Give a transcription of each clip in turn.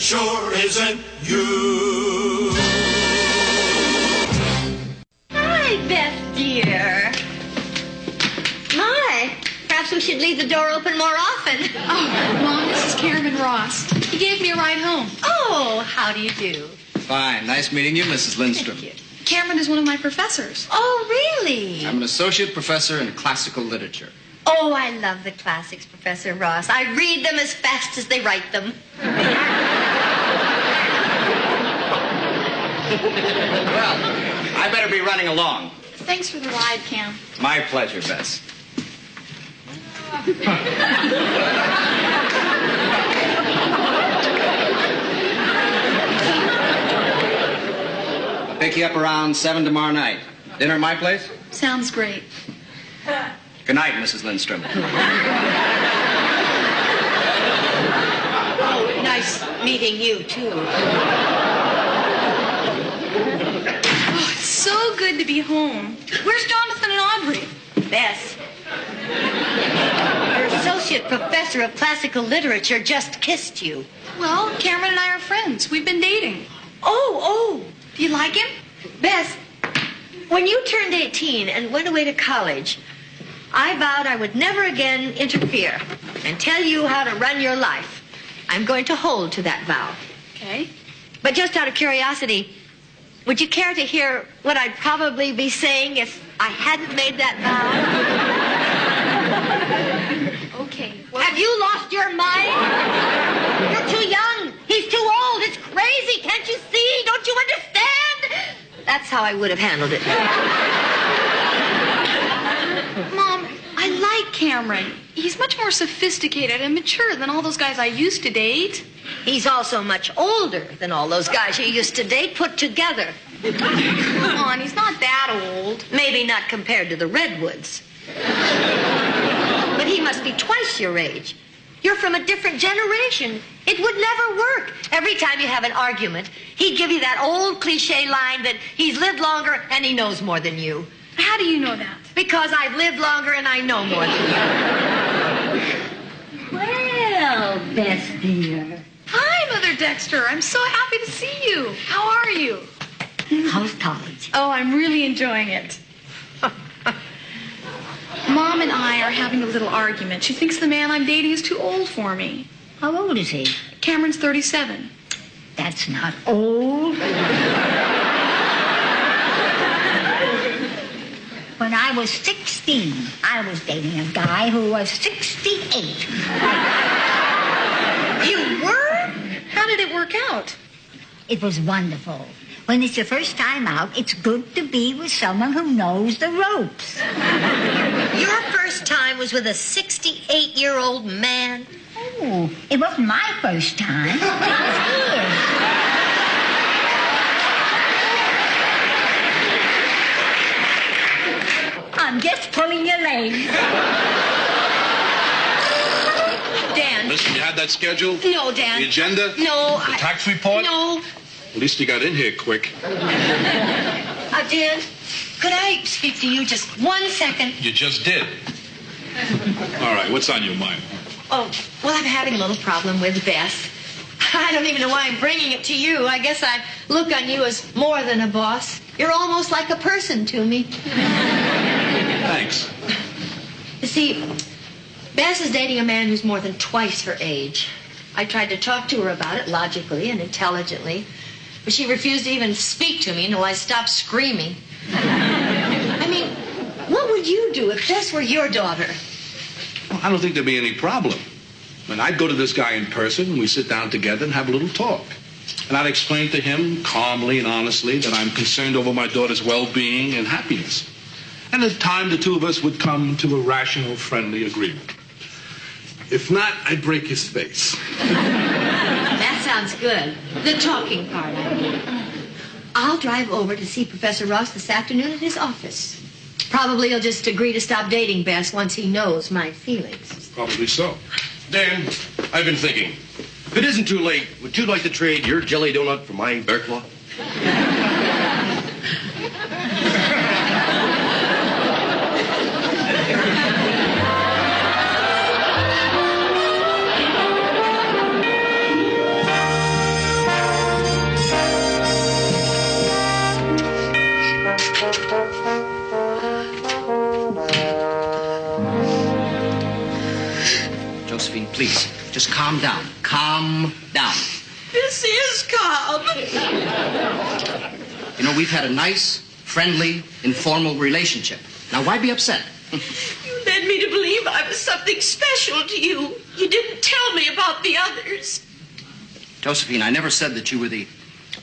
sure isn't you. Hi, Beth, dear. My, perhaps we should leave the door open more often. Oh, Mom, this is Cameron Ross. He gave me a ride home. Oh, how do you do? Fine. Nice meeting you, Mrs. Lindstrom. Thank you. Cameron is one of my professors. Oh, really? I'm an associate professor in classical literature. Oh, I love the classics, Professor Ross. I read them as fast as they write them. Well, I better be running along. Thanks for the ride, Cam. My pleasure, Bess. I'll pick you up around 7 tomorrow night. Dinner at my place? Sounds great. Good night, Mrs. Lindstrom. Oh, nice meeting you, too. Oh, it's so good to be home. Where's Jonathan and Audrey? Bess, your associate professor of classical literature just kissed you. Well, Cameron and I are friends. We've been dating. Oh. Do you like him? Bess, when you turned 18 and went away to college, I vowed I would never again interfere and tell you how to run your life. I'm going to hold to that vow. Okay. But just out of curiosity, would you care to hear what I'd probably be saying if I hadn't made that vow? Okay. Have you lost your mind? You're too young. He's too old. It's crazy. Can't you see? Don't you understand? That's how I would have handled it. Mom, I like Cameron. He's much more sophisticated and mature than all those guys I used to date. He's also much older than all those guys you used to date put together. Come on, he's not that old. Maybe not compared to the Redwoods. But he must be twice your age. You're from a different generation. It would never work. Every time you have an argument, he'd give you that old cliche line that he's lived longer and he knows more than you. How do you know that? Because I've lived longer and I know more than you. Well, Bess dear. Hi, Mother Dexter. I'm so happy to see you. How are you? How's college? Oh, I'm really enjoying it. Mom and I are having a little argument. She thinks the man I'm dating is too old for me. How old is he? Cameron's 37. That's not old. When I was 16, I was dating a guy who was 68. You were? How did it work out? It was wonderful. When it's your first time out, it's good to be with someone who knows the ropes. Your first time was with a 68-year-old man? Oh, it wasn't my first time. It was his. I'm just pulling your leg. Dan. Listen, you had that schedule? No, Dan. The agenda? No, The tax report? No. At least you got in here quick. Dan, could I speak to you just 1 second? You just did. All right, what's on your mind? Oh, well, I'm having a little problem with Beth. I don't even know why I'm bringing it to you. I guess I look on you as more than a boss. You're almost like a person to me. Thanks. You see, Beth is dating a man who's more than twice her age. I tried to talk to her about it logically and intelligently, but she refused to even speak to me until I stopped screaming. I mean, what would you do if Beth were your daughter? Well, I don't think there'd be any problem. I mean, I'd go to this guy in person, and we sit down together and have a little talk. And I'd explain to him calmly and honestly that I'm concerned over my daughter's well-being and happiness. And in time, the two of us would come to a rational, friendly agreement. If not, I'd break his face. That sounds good. The talking part, I mean. I'll drive over to see Professor Ross this afternoon at his office. Probably he'll just agree to stop dating Bess once he knows my feelings. Probably so. Dan, I've been thinking. If it isn't too late, would you like to trade your jelly donut for my bear claw? Josephine, please. Just calm down. Calm down. This is calm. You know, we've had a nice, friendly, informal relationship. Now, why be upset? You led me to believe I was something special to you. You didn't tell me about the others. Josephine, I never said that you were the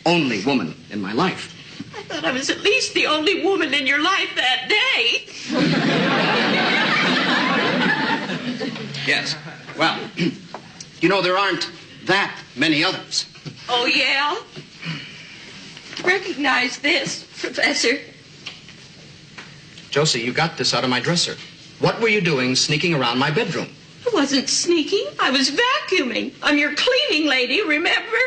only woman in my life. I thought I was at least the only woman in your life that day. Yes. Well, you know, there aren't that many others. Oh, yeah? Recognize this, Professor. Josie, you got this out of my dresser. What were you doing sneaking around my bedroom? I wasn't sneaking. I was vacuuming. I'm your cleaning lady, remember?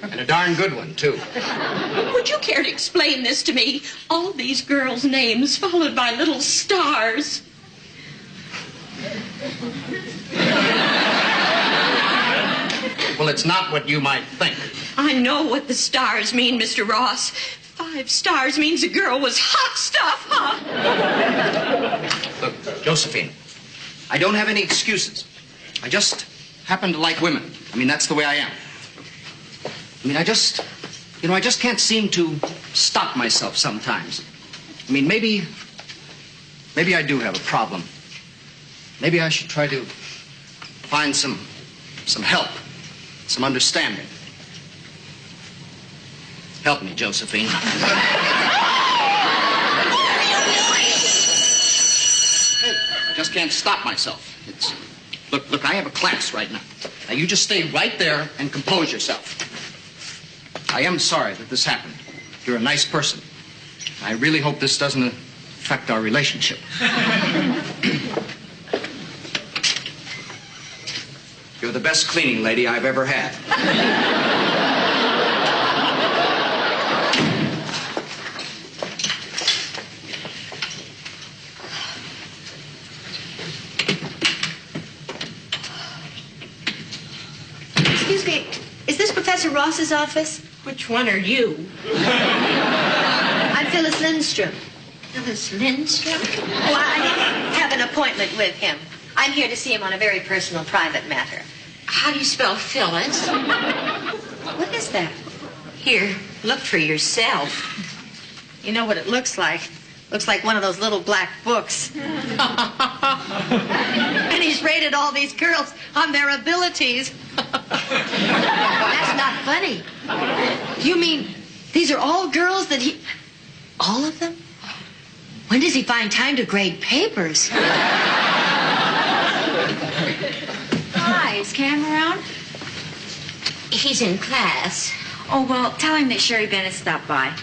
And a darn good one, too. Would you care to explain this to me? All these girls' names followed by little stars. Well, it's not what you might think. I know what the stars mean, Mr. Ross. 5 stars means a girl was hot stuff, huh? Look, Josephine, I don't have any excuses. I just happen to like women. I mean, that's the way I am. I mean, I just can't seem to stop myself sometimes. I mean, maybe I do have a problem. Maybe I should try to find some help, some understanding. Help me, Josephine. I just can't stop myself. Look, I have a class right now. Now, you just stay right there and compose yourself. I am sorry that this happened. You're a nice person. I really hope this doesn't affect our relationship. You're the best cleaning lady I've ever had. Excuse me, is this Professor Ross's office? Which one are you? I'm Phyllis Lindstrom. Phyllis Lindstrom? Oh, I have an appointment with him. I'm here to see him on a very personal, private matter. How do you spell Phyllis? What is that? Here, look for yourself. You know what it looks like? Looks like one of those little black books. And he's rated all these girls on their abilities. That's not funny. You mean these are all girls that he... All of them? When does he find time to grade papers? Hi, is Cam around? He's in class. Oh, well, tell him that Sherry Bennett stopped by.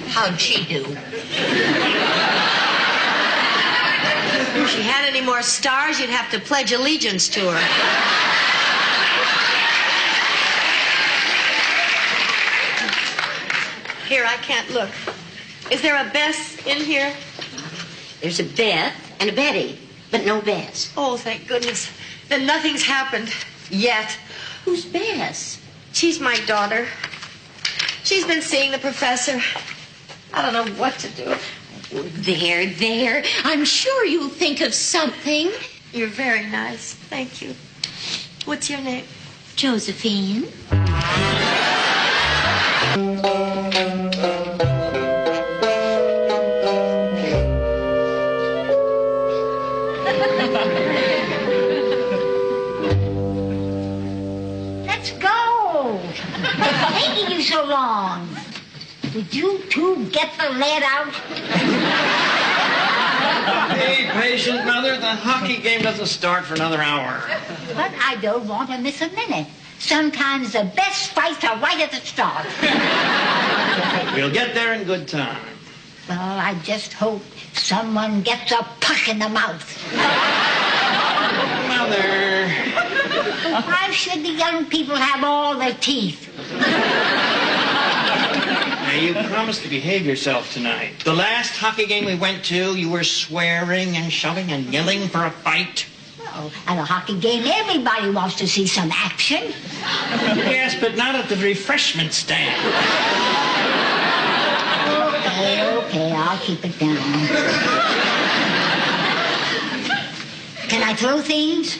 How'd she do? If she had any more stars, you'd have to pledge allegiance to her. Here, I can't look. Is there a Bess in here? There's a Beth and a Betty, but no Bess. Oh, thank goodness. Then nothing's happened yet. Who's Bess? She's my daughter. She's been seeing the professor. I don't know what to do. There. I'm sure you'll think of something. You're very nice. Thank you. What's your name? Josephine. Let's go. What's taking you so long? Did you two get the lead out? Be patient, Mother. The hockey game doesn't start for another hour. But I don't want to miss a minute. Sometimes the best fights are right at the start. We'll get there in good time. Well, I just hope someone gets a puck in the mouth. Mother. Why should the young people have all their teeth? Now, you promised to behave yourself tonight. The last hockey game we went to, you were swearing and shoving and yelling for a fight. Well, at a hockey game, everybody wants to see some action. Yes, but not at the refreshment stand. Okay, I'll keep it down. throw things?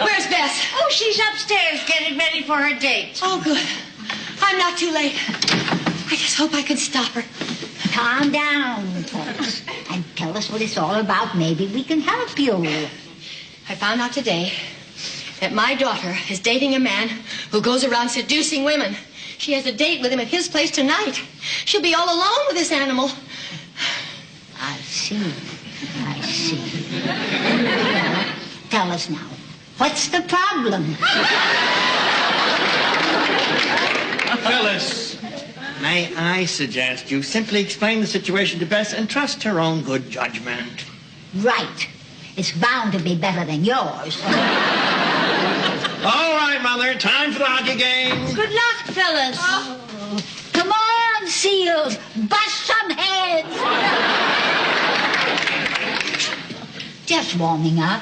Where's Bess? Oh, she's upstairs getting ready for her date. Oh, good. I'm not too late. I just hope I can stop her. Calm down, folks, and tell us what it's all about. Maybe we can help you. I found out today that my daughter is dating a man who goes around seducing women. She has a date with him at his place tonight. She'll be all alone with this animal. I see. Well, tell us now. What's the problem? Phyllis, may I suggest you simply explain the situation to Bess and trust her own good judgment? Right. It's bound to be better than yours. All right, Mother, time for the hockey game. Good luck, Phyllis. Come on, Seals. Bust some heads. Just warming up.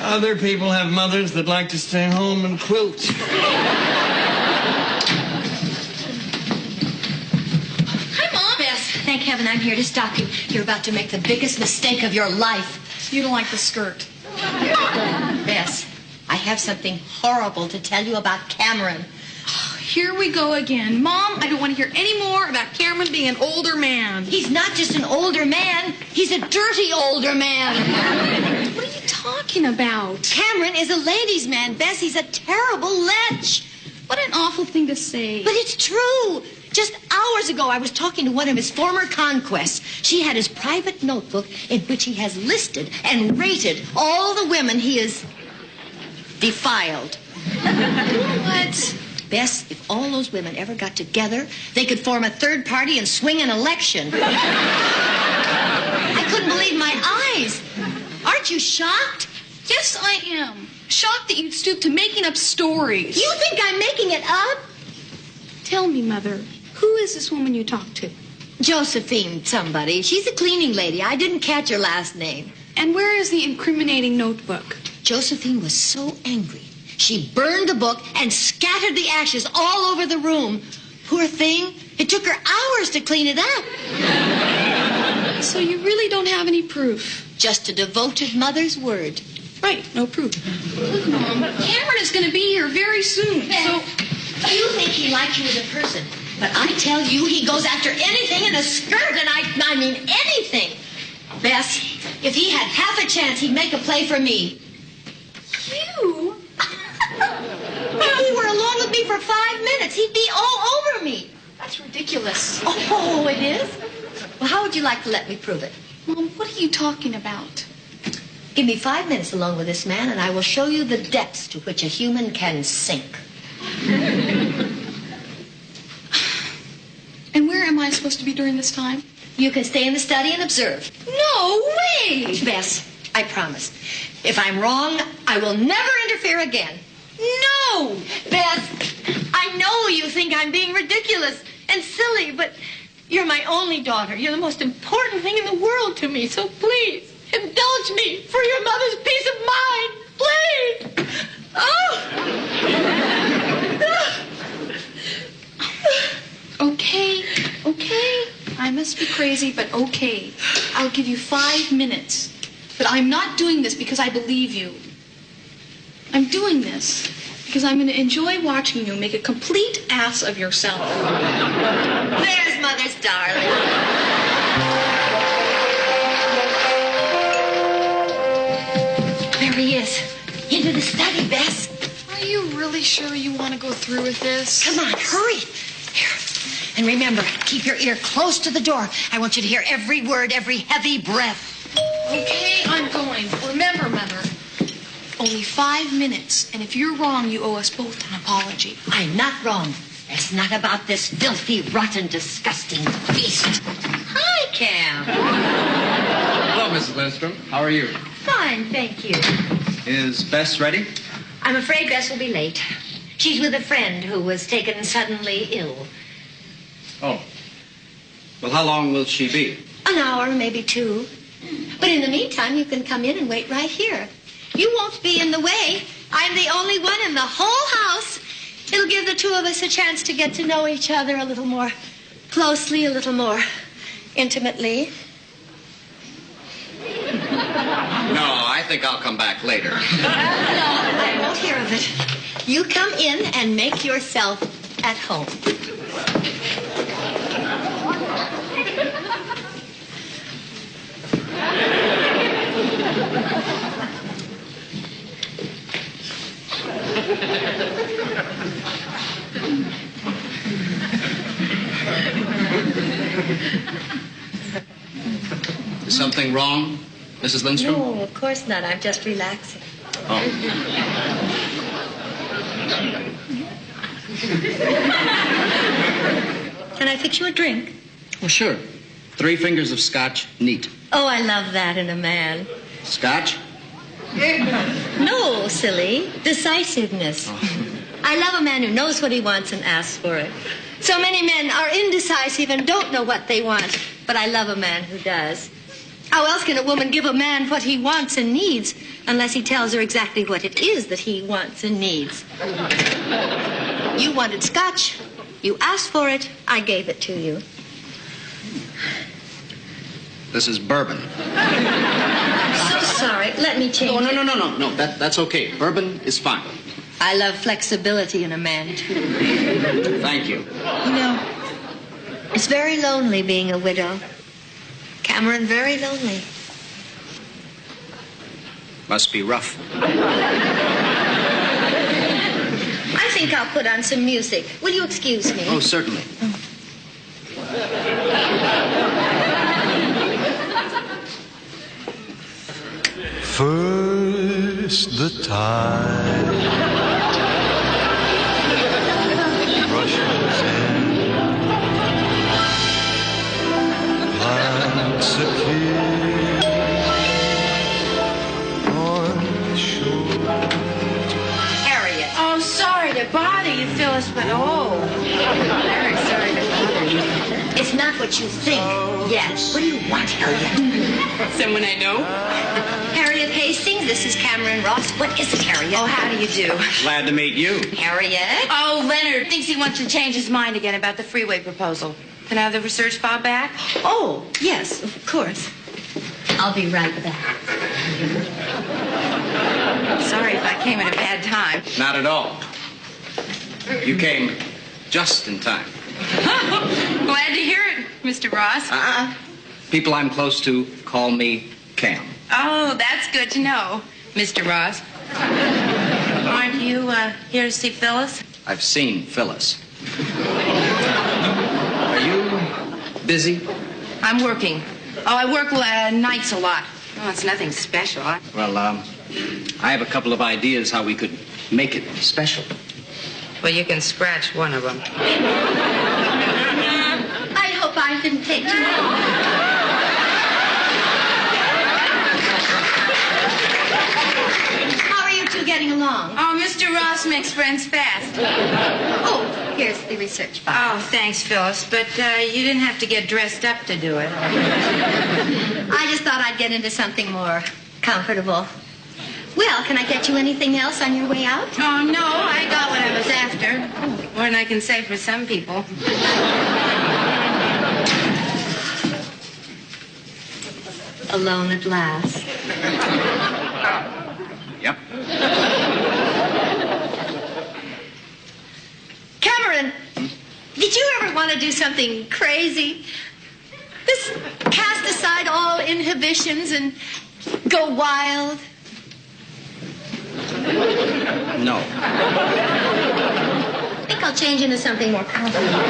Other people have mothers that like to stay home and quilt. Hi, Mom. Bess, thank heaven I'm here to stop you. You're about to make the biggest mistake of your life. You don't like the skirt. Bess, I have something horrible to tell you about Cameron. Here we go again. Mom, I don't want to hear any more about Cameron being an older man. He's not just an older man. He's a dirty older man. What are you talking about? Cameron is a ladies' man, Bess. He's a terrible lech. What an awful thing to say. But it's true. Just hours ago, I was talking to one of his former conquests. She had his private notebook in which he has listed and rated all the women he has defiled. What? Bess, if all those women ever got together, they could form a third party and swing an election. I couldn't believe my eyes. Aren't you shocked? Yes, I am. Shocked that you'd stoop to making up stories. You think I'm making it up? Tell me, Mother, who is this woman you talked to? Josephine somebody. She's a cleaning lady. I didn't catch her last name. And where is the incriminating notebook? Josephine was so angry. She burned the book and scattered the ashes all over the room. Poor thing. It took her hours to clean it up. So you really don't have any proof? Just a devoted mother's word. Right, no proof. Look, Mom, Cameron is going to be here very soon. So you think he likes you as a person, but I tell you he goes after anything in a skirt, and I mean anything. Bess, if he had half a chance, he'd make a play for me. You? If he were alone with me for 5 minutes, he'd be all over me. That's ridiculous. Oh, it is? Well, how would you like to let me prove it? Mom, what are you talking about? Give me 5 minutes alone with this man, and I will show you the depths to which a human can sink. And where am I supposed to be during this time? You can stay in the study and observe. No way! Bess, I promise. If I'm wrong, I will never interfere again. No! Bess, I know you think I'm being ridiculous and silly, but you're my only daughter. You're the most important thing in the world to me, so please, indulge me for your mother's peace of mind. Please! Oh! Okay. I must be crazy, but okay. I'll give you 5 minutes. But I'm not doing this because I believe you. I'm doing this because I'm going to enjoy watching you make a complete ass of yourself. There's Mother's darling. There he is. Into the study, Bess. Are you really sure you want to go through with this? Come on, hurry. Here. And remember, keep your ear close to the door. I want you to hear every word, every heavy breath. Okay, I'm going. Remember, Mother, only 5 minutes. And if you're wrong, you owe us both an apology. I'm not wrong. It's not about this filthy, rotten, disgusting beast. Hi, Cam. Hello, Mrs. Lindstrom. How are you? Fine, thank you. Is Bess ready? I'm afraid Bess will be late. She's with a friend who was taken suddenly ill. Oh. Well, how long will she be? An hour, maybe 2. But in the meantime, you can come in and wait right here. You won't be in the way. I'm the only one in the whole house. It'll give the two of us a chance to get to know each other a little more closely, a little more intimately. No, I think I'll come back later. No, I won't hear of it. You come in and make yourself at home. Is something wrong, Mrs. Lindstrom? No, of course not. I'm just relaxing. Oh. Can I fix you a drink? Well, sure. 3 fingers of scotch, neat. Oh, I love that in a man. Scotch? No, silly. Decisiveness. Oh. I love a man who knows what he wants and asks for it. So many men are indecisive and don't know what they want, but I love a man who does. How else can a woman give a man what he wants and needs unless he tells her exactly what it is that he wants and needs? You wanted scotch. You asked for it. I gave it to you. This is bourbon. So sorry. Let me change it. No. That's okay. Bourbon is fine. I love flexibility in a man, too. Thank you. You know, it's very lonely being a widow. Cameron, very lonely. Must be rough. I think I'll put on some music. Will you excuse me? Oh, certainly. First the tide rushes in, plants appear on the shore. Harriet. Oh, sorry to bother you, Phyllis, but very sorry to bother you. It's not what you think. Yes. What do you want, Harriet? Someone I know? Harriet Hastings, this is Cameron Ross. What is it, Harriet? Oh, how do you do? Glad to meet you. Harriet? Oh, Leonard thinks he wants to change his mind again about the freeway proposal. Can I have the research file back? Oh, yes, of course. I'll be right back. Sorry if I came at a bad time. Not at all. You came just in time. Glad to hear it, Mr. Ross. People I'm close to call me Cam. Oh, that's good to know, Mr. Ross. Aren't you here to see Phyllis? I've seen Phyllis. Are you busy? I'm working. Oh, I work nights a lot. Oh, it's nothing special. Well, I have a couple of ideas how we could make it special. Well, you can scratch one of them. I hope I didn't take too long. How are you two getting along? Oh, Mr. Ross makes friends fast. Oh, here's the research file. Oh, thanks, Phyllis. But you didn't have to get dressed up to do it. I just thought I'd get into something more comfortable. Well, can I get you anything else on your way out? Oh, no, I got what I was after. More than I can say for some people. Alone at last. Yep. Cameron, did you ever want to do something crazy? Just cast aside all inhibitions and go wild? No. I think I'll change into something more comfortable.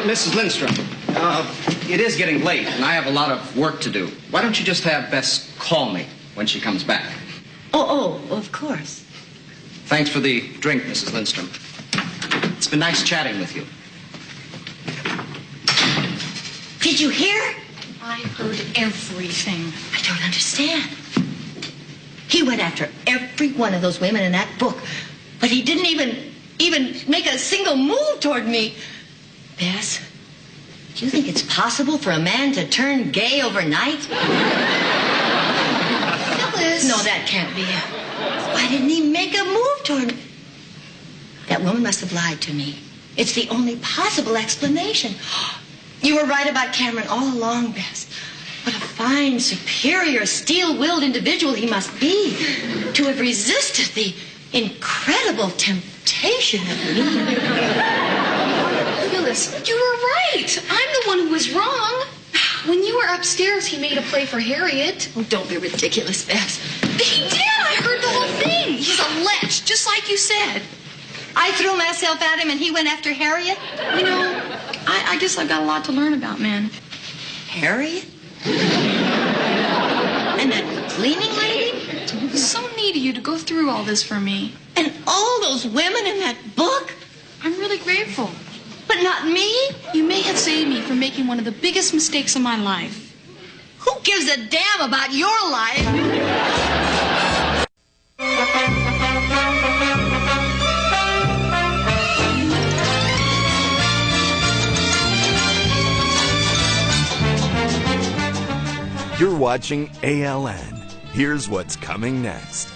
Mrs. Lindstrom, it is getting late, and I have a lot of work to do. Why don't you just have Bess call me when she comes back? Oh, of course. Thanks for the drink, Mrs. Lindstrom. It's been nice chatting with you. Did you hear? I heard everything. I don't understand. He went after every one of those women in that book, but he didn't even make a single move toward me. Bess, do you think it's possible for a man to turn gay overnight? Phyllis. No, that can't be. Why didn't he make a move toward me? That woman must have lied to me. It's the only possible explanation. You were right about Cameron all along, Bess. What a fine, superior, steel-willed individual he must be to have resisted the incredible temptation of me. Phyllis, you were right. I'm the one who was wrong. When you were upstairs, he made a play for Harriet. Oh, don't be ridiculous, Bess. He did. I heard the whole thing. He's a lech, just like you said. I threw myself at him and he went after Harriet? You know, I guess I've got a lot to learn about men. Harriet? And that cleaning lady? It was so neat of you to go through all this for me. And all those women in that book? I'm really grateful. But not me? You may have saved me from making one of the biggest mistakes of my life. Who gives a damn about your life? You're watching ALN. Here's what's coming next.